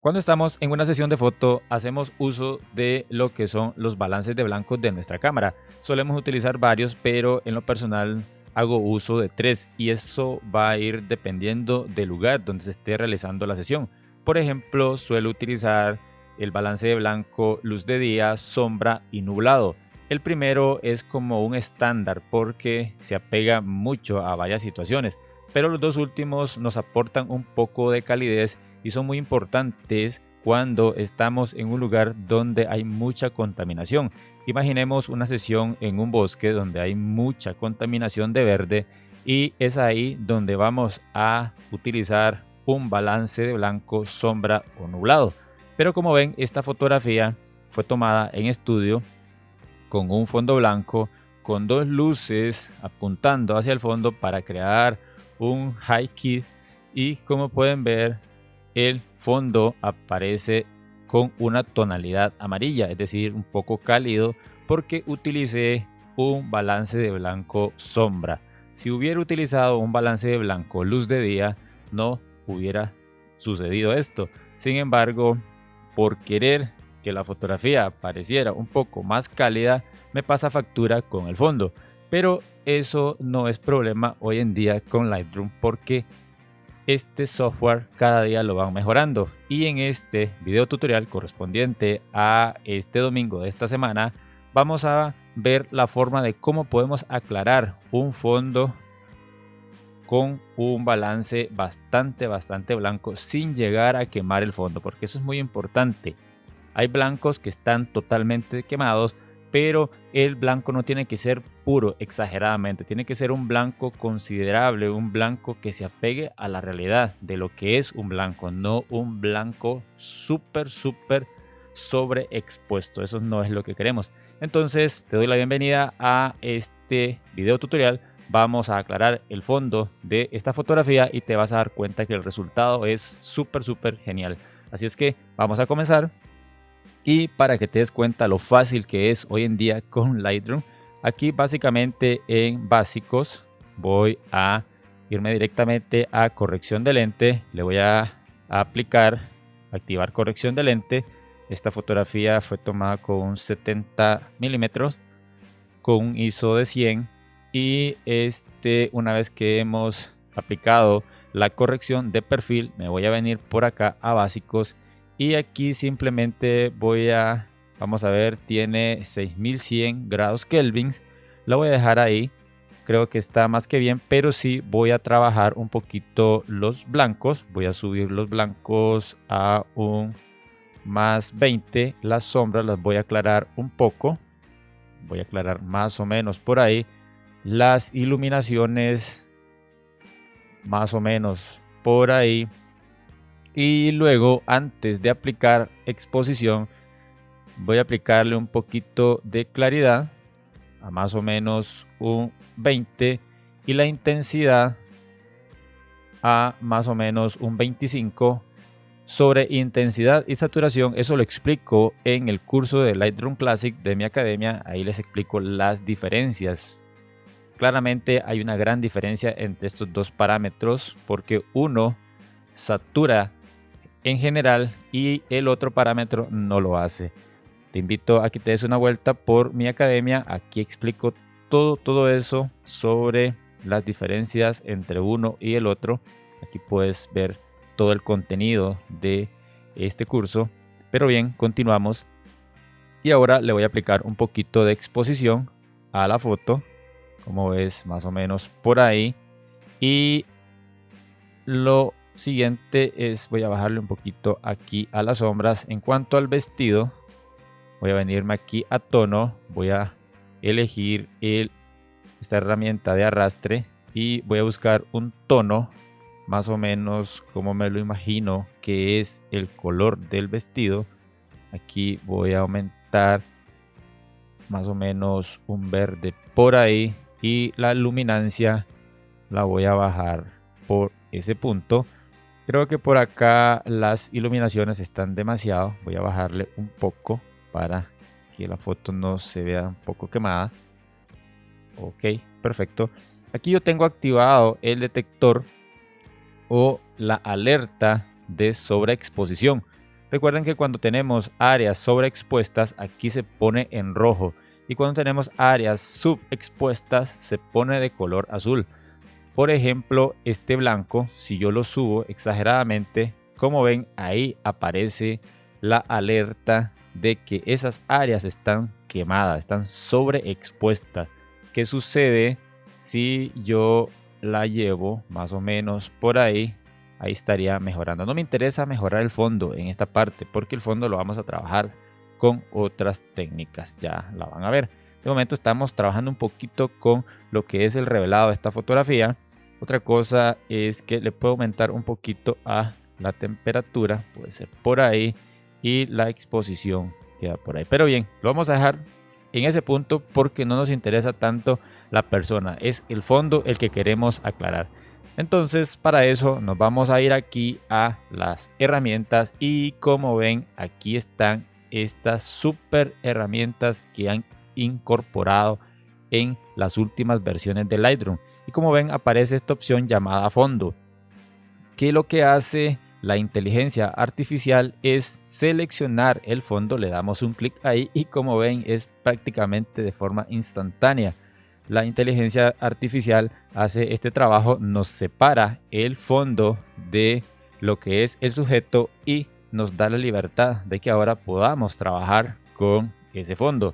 Cuando estamos en una sesión de foto, hacemos uso de lo que son los balances de blancos de nuestra cámara. Solemos utilizar varios, pero en lo personal hago uso de 3 y eso va a ir dependiendo del lugar donde se esté realizando la sesión. Por ejemplo, suelo utilizar el balance de blanco, luz de día, sombra y nublado. El primero es como un estándar porque se apega mucho a varias situaciones, pero los dos últimos nos aportan un poco de calidez y son muy importantes cuando estamos en un lugar donde hay mucha contaminación. Imaginemos una sesión en un bosque donde hay mucha contaminación de verde y es ahí donde vamos a utilizar un balance de blanco, sombra o nublado. Pero como ven, esta fotografía fue tomada en estudio con un fondo blanco, con dos luces apuntando hacia el fondo para crear un high key, y como pueden ver, el fondo aparece con una tonalidad amarilla, es decir, un poco cálido, porque utilicé un balance de blanco sombra. Si hubiera utilizado un balance de blanco luz de día, no hubiera sucedido esto. Sin embargo, por querer que la fotografía pareciera un poco más cálida, me pasa factura con el fondo. Pero eso no es problema hoy en día con Lightroom, porque este software cada día lo van mejorando, y en este video tutorial correspondiente a este domingo de esta semana vamos a ver la forma de cómo podemos aclarar un fondo con un balance bastante blanco sin llegar a quemar el fondo, porque eso es muy importante. Hay blancos que están totalmente quemados, pero el blanco no tiene que ser puro exageradamente, tiene que ser un blanco considerable, un blanco que se apegue a la realidad de lo que es un blanco, no un blanco súper sobreexpuesto. Eso no es lo que queremos. Entonces te doy la bienvenida a este video tutorial. Vamos a aclarar el fondo de esta fotografía y te vas a dar cuenta que el resultado es súper genial. Así es que vamos a comenzar. Y para que te des cuenta lo fácil que es hoy en día con Lightroom, aquí básicamente en básicos voy a irme directamente a corrección de lente. Le voy a activar corrección de lente. Esta fotografía fue tomada con un 70 milímetros con un ISO de 100, y una vez que hemos aplicado la corrección de perfil, me voy a venir por acá a básicos. Y aquí simplemente vamos a ver, tiene 6100 grados kelvins. La voy a dejar ahí, creo que está más que bien, pero sí voy a trabajar un poquito los blancos. Voy a subir los blancos a un más 20. Las sombras las voy a aclarar un poco. Voy a aclarar más o menos por ahí. Las iluminaciones más o menos por ahí. Y luego, antes de aplicar exposición, voy a aplicarle un poquito de claridad a más o menos un 20 y la intensidad a más o menos un 25. Sobre intensidad y saturación, eso lo explico en el curso de Lightroom Classic de mi academia. Ahí les explico las diferencias. Claramente hay una gran diferencia entre estos dos parámetros, porque uno satura en general y el otro parámetro no lo hace. Te invito a que te des una vuelta por mi academia. Aquí explico todo eso sobre las diferencias entre uno y el otro. Aquí puedes ver todo el contenido de este curso. Pero bien, continuamos. Y ahora le voy a aplicar un poquito de exposición a la foto, como ves, más o menos por ahí. Y lo siguiente es, voy a bajarle un poquito aquí a las sombras. En cuanto al vestido, voy a venirme aquí a tono, voy a elegir esta herramienta de arrastre y voy a buscar un tono más o menos como me lo imagino que es el color del vestido. Aquí voy a aumentar más o menos un verde por ahí, y la luminancia la voy a bajar por ese punto. Creo que por acá las iluminaciones están demasiado. Voy a bajarle un poco para que la foto no se vea un poco quemada. Ok, perfecto. Aquí yo tengo activado el detector o la alerta de sobreexposición. Recuerden que cuando tenemos áreas sobreexpuestas, aquí se pone en rojo. Y cuando tenemos áreas subexpuestas, se pone de color azul. Por ejemplo, este blanco, si yo lo subo exageradamente, como ven, ahí aparece la alerta de que esas áreas están quemadas, están sobreexpuestas. ¿Qué sucede si yo la llevo más o menos por ahí? Ahí estaría mejorando. No me interesa mejorar el fondo en esta parte porque el fondo lo vamos a trabajar con otras técnicas, ya la van a ver. De momento estamos trabajando un poquito con lo que es el revelado de esta fotografía. Otra cosa es que le puedo aumentar un poquito a la temperatura, puede ser por ahí, y la exposición queda por ahí. Pero bien, lo vamos a dejar en ese punto porque no nos interesa tanto la persona, es el fondo el que queremos aclarar. Entonces, para eso nos vamos a ir aquí a las herramientas y como ven, aquí están estas super herramientas que han incorporado en las últimas versiones de Lightroom. Y como ven, aparece esta opción llamada fondo, que lo que hace la inteligencia artificial es seleccionar el fondo, le damos un clic ahí y como ven es prácticamente de forma instantánea. La inteligencia artificial hace este trabajo, nos separa el fondo de lo que es el sujeto y nos da la libertad de que ahora podamos trabajar con ese fondo.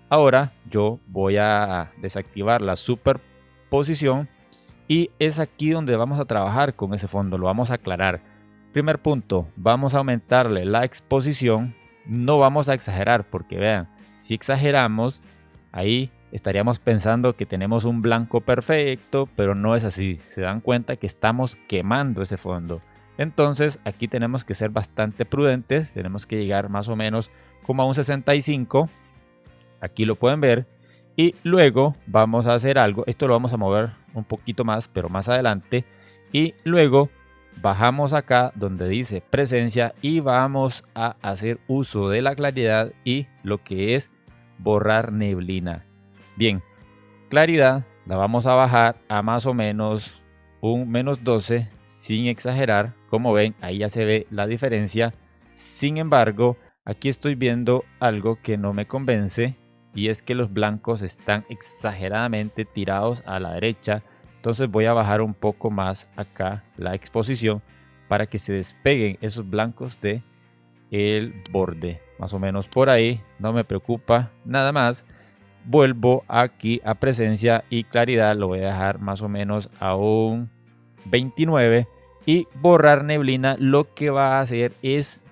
Ahora yo voy a desactivar la superposición y es aquí donde vamos a trabajar con ese fondo, lo vamos a aclarar. Primer punto, vamos a aumentarle la exposición, no vamos a exagerar porque vean, si exageramos ahí estaríamos pensando que tenemos un blanco perfecto, pero no es así. Se dan cuenta que estamos quemando ese fondo. Entonces aquí tenemos que ser bastante prudentes. Tenemos que llegar más o menos como a un 65. Aquí lo pueden ver. Y luego vamos a hacer algo. Esto lo vamos a mover un poquito más, pero más adelante. Y luego bajamos acá donde dice presencia y vamos a hacer uso de la claridad y lo que es borrar neblina. Bien, claridad la vamos a bajar a más o menos un -12 sin exagerar. Como ven, ahí ya se ve la diferencia. Sin embargo, aquí estoy viendo algo que no me convence y es que los blancos están exageradamente tirados a la derecha. Entonces voy a bajar un poco más acá la exposición para que se despeguen esos blancos de el borde. Más o menos por ahí, no me preocupa nada más. Vuelvo aquí a presencia y claridad, lo voy a dejar más o menos a un 29 y borrar neblina lo que va a hacer es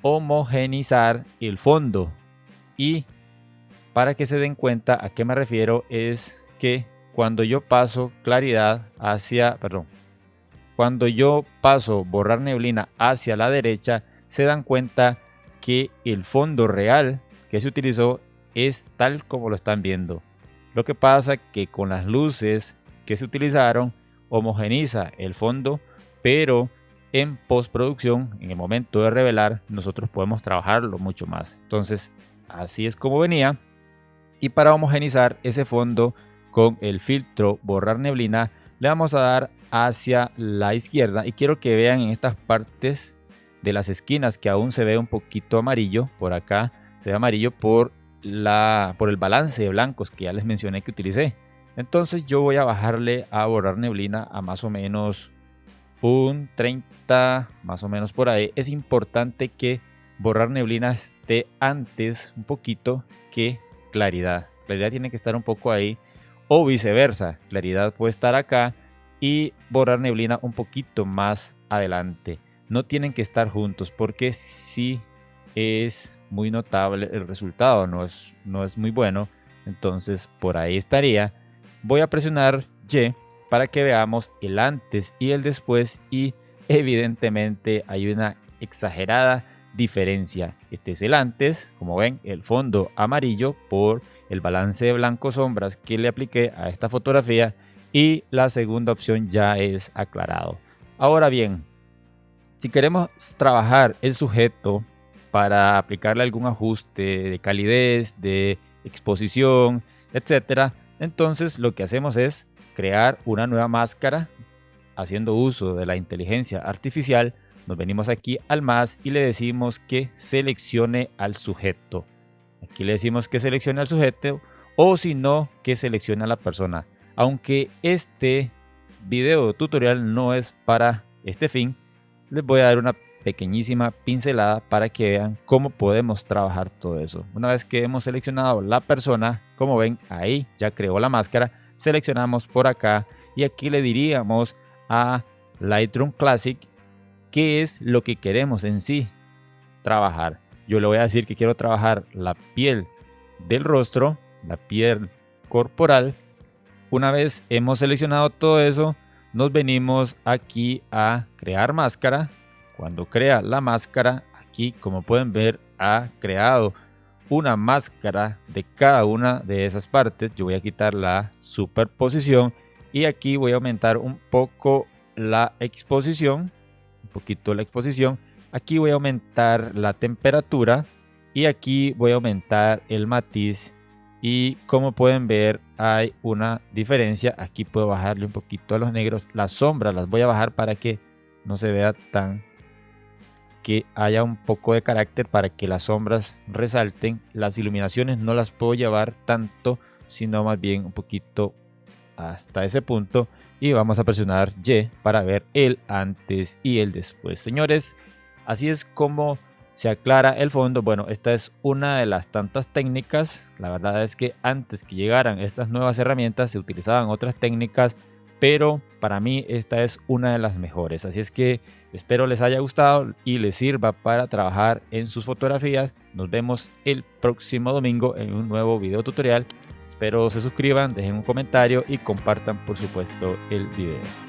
homogenizar el fondo. Y para que se den cuenta a qué me refiero es que cuando yo paso claridad cuando yo paso borrar neblina hacia la derecha, se dan cuenta que el fondo real que se utilizó es tal como lo están viendo. Lo que pasa que con las luces que se utilizaron homogeniza el fondo, pero en postproducción, en el momento de revelar, nosotros podemos trabajarlo mucho más. Entonces, así es como venía. Y para homogenizar ese fondo con el filtro borrar neblina, le vamos a dar hacia la izquierda y quiero que vean en estas partes de las esquinas que aún se ve un poquito amarillo. Por acá se ve amarillo por el balance de blancos que ya les mencioné que utilicé. Entonces yo voy a bajarle a borrar neblina a más o menos un 30, más o menos por ahí. Es importante que borrar neblina esté antes un poquito que claridad. Claridad tiene que estar un poco ahí o viceversa. Claridad puede estar acá y borrar neblina un poquito más adelante. No tienen que estar juntos porque si es muy notable el resultado, no es muy bueno. Entonces por ahí estaría. Voy a presionar Y para que veamos el antes y el después y evidentemente hay una exagerada diferencia. Este es el antes, como ven, el fondo amarillo por el balance de blancos sombras que le apliqué a esta fotografía y la segunda opción ya es aclarado. Ahora bien, si queremos trabajar el sujeto para aplicarle algún ajuste de calidez, de exposición, etcétera, entonces lo que hacemos es crear una nueva máscara haciendo uso de la inteligencia artificial. nos venimos aquí al más y le decimos que seleccione al sujeto. Aquí le decimos que seleccione al sujeto o si no, que seleccione a la persona. Aunque este video tutorial no es para este fin, les voy a dar una pequeñísima pincelada para que vean cómo podemos trabajar todo eso. Una vez que hemos seleccionado la persona, como ven ahí ya creó la máscara, seleccionamos por acá y aquí le diríamos a Lightroom Classic qué es lo que queremos en sí trabajar. Yo le voy a decir que quiero trabajar la piel del rostro, la piel corporal. Una vez hemos seleccionado todo eso, nos venimos aquí a crear máscara. Cuando crea la máscara, aquí como pueden ver ha creado una máscara de cada una de esas partes. Yo voy a quitar la superposición y aquí voy a aumentar un poco la exposición, un poquito la exposición. Aquí voy a aumentar la temperatura y aquí voy a aumentar el matiz. Y como pueden ver hay una diferencia. Aquí puedo bajarle un poquito a los negros. Las sombras las voy a bajar para que no se vea tan, que haya un poco de carácter, para que las sombras resalten. Las iluminaciones no las puedo llevar tanto, sino más bien un poquito hasta ese punto. Y vamos a presionar Y para ver el antes y el después. Señores, así es como se aclara el fondo. Bueno, esta es una de las tantas técnicas. La verdad es que antes que llegaran estas nuevas herramientas se utilizaban otras técnicas, pero para mí esta es una de las mejores. Así es que espero les haya gustado y les sirva para trabajar en sus fotografías. Nos vemos el próximo domingo en un nuevo video tutorial. Espero se suscriban, dejen un comentario y compartan por supuesto el video.